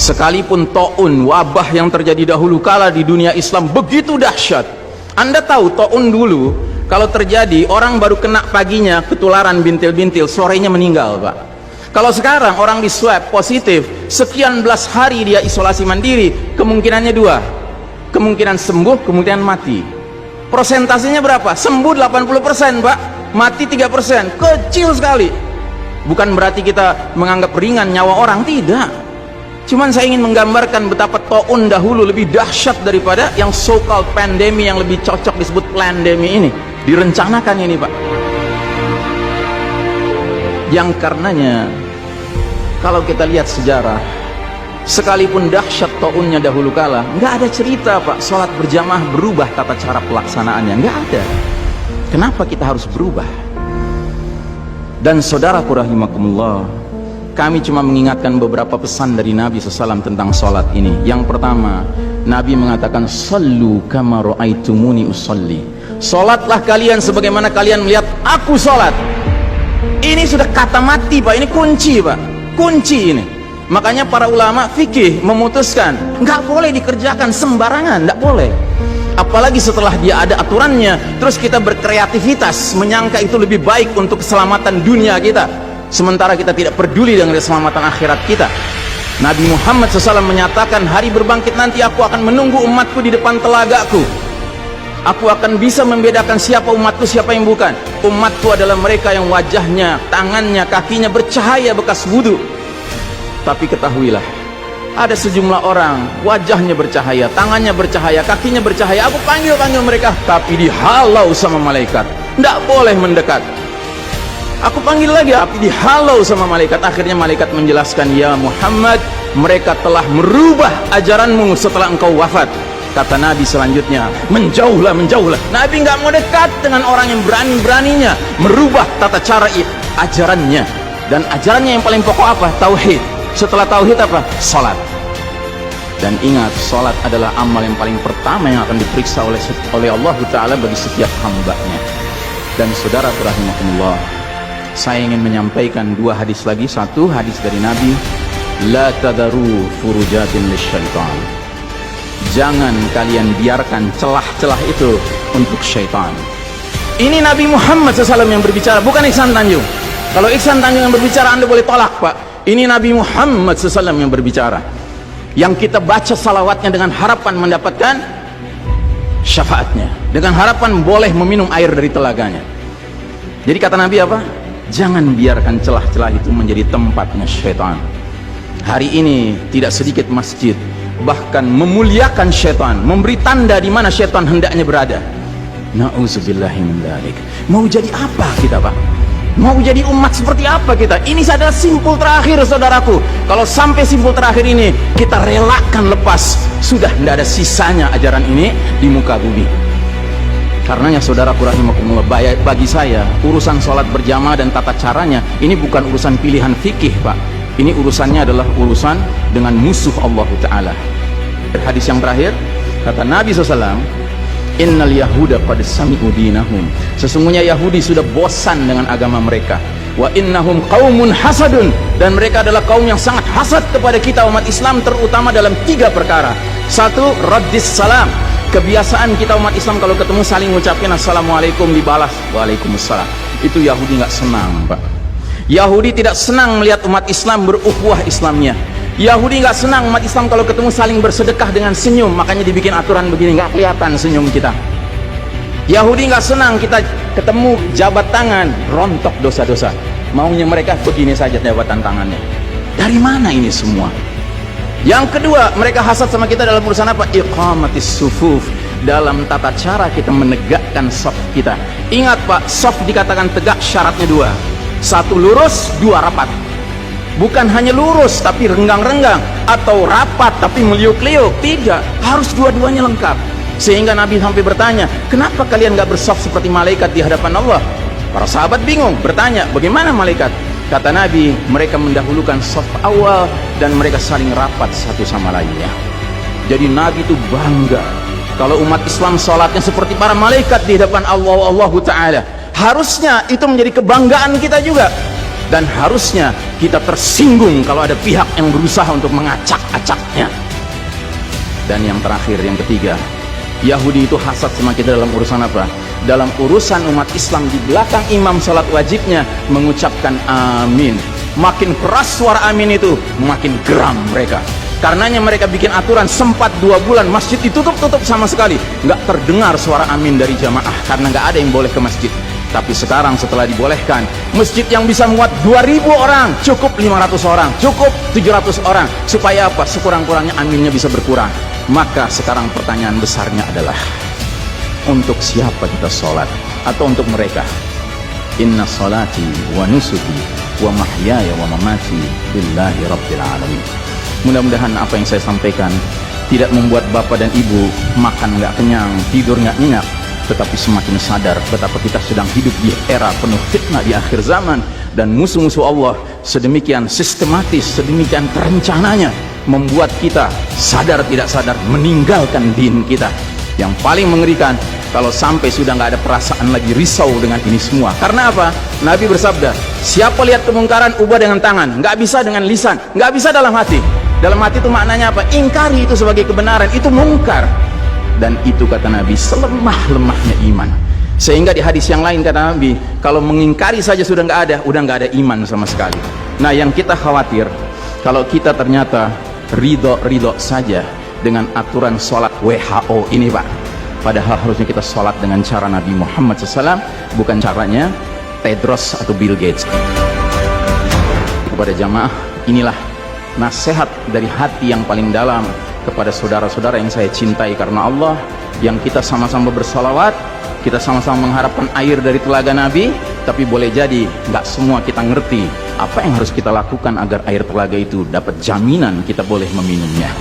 Sekalipun taun, wabah yang terjadi dahulu kala di dunia Islam begitu dahsyat. Anda tahu taun dulu kalau terjadi orang baru kena paginya ketularan bintil-bintil, sorenya meninggal, Pak. Kalau sekarang orang di swab positif, sekian belas hari dia isolasi mandiri, kemungkinannya dua, kemungkinan sembuh, kemungkinan mati. Persentasenya berapa? Sembuh 80%, Pak, mati 3%, kecil sekali. Bukan berarti kita menganggap ringan nyawa orang, tidak. Cuman saya ingin menggambarkan betapa taun dahulu lebih dahsyat daripada yang so-called pandemi, yang lebih cocok disebut plandemi ini. Direncanakan ini, Pak. Yang karenanya kalau kita lihat sejarah, sekalipun dahsyat taunnya dahulu kala, nggak ada cerita, Pak, sholat berjamaah berubah tata cara pelaksanaannya, nggak ada. Kenapa kita harus berubah? Dan saudaraku rahimakumullah, kami cuma mengingatkan beberapa pesan dari Nabi SAW tentang sholat ini. Yang pertama, Nabi mengatakan, sallu kama ra'aitumuni usalli. Sholatlah kalian sebagaimana kalian melihat aku sholat. Ini sudah kata mati, Pak. Ini kunci, Pak. Kunci ini. Makanya para ulama fikih memutuskan nggak boleh dikerjakan sembarangan, nggak boleh. Apalagi setelah dia ada aturannya, terus kita berkreativitas menyangka itu lebih baik untuk keselamatan dunia kita, sementara kita tidak peduli dengan keselamatan akhirat kita. Nabi Muhammad SAW menyatakan, hari berbangkit nanti aku akan menunggu umatku di depan telagaku. Aku akan bisa membedakan siapa umatku, siapa yang bukan. Umatku adalah mereka yang wajahnya, tangannya, kakinya bercahaya bekas wudhu. Tapi ketahuilah, ada sejumlah orang wajahnya bercahaya, tangannya bercahaya, kakinya bercahaya. Aku panggil mereka, tapi dihalau sama malaikat, tidak boleh mendekat. Aku panggil lagi, tapi dihalau sama malaikat. Akhirnya malaikat menjelaskan, ya Muhammad, mereka telah merubah ajaranmu setelah engkau wafat. Kata Nabi selanjutnya, menjauhlah, menjauhlah. Nabi nggak mau dekat dengan orang yang berani-beraninya merubah tata cara ajarannya. Dan ajarannya yang paling pokok apa? Tauhid. Setelah tauhid apa? Salat. Dan ingat, salat adalah amal yang paling pertama yang akan diperiksa oleh Allah Ta'ala bagi setiap hambanya. Dan saudara rahimakumullah, saya ingin menyampaikan dua hadis lagi. Satu hadis dari Nabi, la tadaru furujatin lisyaitan. Jangan kalian biarkan celah-celah itu untuk syaitan. Ini Nabi Muhammad SAW yang berbicara, bukan Ihsan Tanjung. Kalau Ihsan Tanjung yang berbicara, Anda boleh tolak, Pak. Ini Nabi Muhammad SAW yang berbicara, yang kita baca salawatnya dengan harapan mendapatkan syafaatnya, dengan harapan boleh meminum air dari telaganya. Jadi kata Nabi apa? Jangan biarkan celah-celah itu menjadi tempatnya syaitan. Hari ini tidak sedikit masjid bahkan memuliakan syaitan, memberi tanda di mana syaitan hendaknya berada. Na'udzubillahi min dzalik. Mau jadi apa kita, Pak? Mau jadi umat seperti apa kita? Ini adalah simpul terakhir, saudaraku. Kalau sampai simpul terakhir ini kita relakan lepas, sudah tidak ada sisanya ajaran ini di muka bumi. Karenanya saudaraku rahimakumullah, bagi saya urusan sholat berjamaah dan tata caranya ini bukan urusan pilihan fikih, Pak. Ini urusannya adalah urusan dengan musuh Allah Ta'ala. Hadis yang terakhir, kata Nabi SAW, innal yahuda qad sami'u dinahum. Sesungguhnya Yahudi sudah bosan dengan agama mereka. Wa innahum qaumun hasadun. Dan mereka adalah kaum yang sangat hasad kepada kita umat Islam, terutama dalam 3 perkara. Satu, raddis salam. Kebiasaan kita umat Islam kalau ketemu saling ngucapin assalamualaikum, dibalas waalaikumsalam. Itu Yahudi nggak senang, Pak. Yahudi tidak senang melihat umat Islam berukhuwah Islamnya. Yahudi nggak senang umat Islam kalau ketemu saling bersedekah dengan senyum, makanya dibikin aturan begini, nggak kelihatan senyum kita. Yahudi nggak senang kita ketemu jabat tangan, rontok dosa-dosa. Maunya mereka begini saja jabatan tangannya. Dari mana ini semua? Yang kedua, mereka hasad sama kita dalam urusan apa? Iqamatis sufuf, dalam tata cara kita menegakkan saf kita. Ingat, Pak, saf dikatakan tegak syaratnya 2. 1 lurus, 2 rapat. Bukan hanya lurus tapi renggang-renggang, atau rapat tapi meliuk-liuk. Tidak, harus dua-duanya lengkap. Sehingga Nabi sampai bertanya, kenapa kalian gak bersaf seperti malaikat di hadapan Allah? Para sahabat bingung, bertanya, bagaimana malaikat? Kata Nabi, mereka mendahulukan saf awal dan mereka saling rapat satu sama lainnya. Jadi Nabi itu bangga kalau umat Islam sholatnya seperti para malaikat di hadapan Allah Ta'ala. Harusnya itu menjadi kebanggaan kita juga. dan harusnya kita tersinggung kalau ada pihak yang berusaha untuk mengacak-acaknya. Dan yang terakhir, yang ketiga, Yahudi itu hasad sama kita dalam urusan apa? Dalam urusan umat Islam, di belakang imam salat wajibnya mengucapkan amin. Makin keras suara amin itu, makin geram mereka. Karenanya mereka bikin aturan, sempat 2 bulan masjid ditutup sama sekali, nggak terdengar suara amin dari jamaah karena nggak ada yang boleh ke masjid. Tapi sekarang setelah dibolehkan, masjid yang bisa muat 2000 orang, cukup 500 orang, cukup 700 orang. Supaya apa? Sekurang-kurangnya aminnya bisa berkurang. Maka sekarang pertanyaan besarnya adalah, untuk siapa kita sholat? Atau untuk mereka? Inna sholati wa nusuki wa mahyaya wa mamati billahi rabbil alamin. Mudah-mudahan apa yang saya sampaikan tidak membuat bapak dan ibu makan nggak kenyang, tidur nggak nyenyak, tetapi semakin sadar betapa kita sedang hidup di era penuh fitnah di akhir zaman, dan musuh-musuh Allah sedemikian sistematis, sedemikian terencananya membuat kita sadar tidak sadar meninggalkan din kita. Yang paling mengerikan kalau sampai sudah nggak ada perasaan lagi risau dengan ini semua. Karena apa? Nabi bersabda, siapa lihat kemungkaran ubah dengan tangan, nggak bisa dengan lisan, nggak bisa dalam hati. Dalam hati itu maknanya apa? Ingkari itu sebagai kebenaran, itu mungkar. Dan itu kata Nabi selemah-lemahnya iman. Sehingga di hadis yang lain kata Nabi, kalau mengingkari saja sudah nggak ada, udah nggak ada iman sama sekali. Nah, yang kita khawatir kalau kita ternyata ridho saja dengan aturan sholat WHO ini, Pak. Padahal harusnya kita sholat dengan cara Nabi Muhammad SAW, bukan caranya Tedros atau Bill Gates. Kepada jamaah, inilah nasihat dari hati yang paling dalam kepada saudara-saudara yang saya cintai karena Allah, yang kita sama-sama bersalawat, kita sama-sama mengharapkan air dari telaga Nabi. Tapi boleh jadi nggak semua kita ngerti apa yang harus kita lakukan agar air telaga itu dapat jaminan kita boleh meminumnya.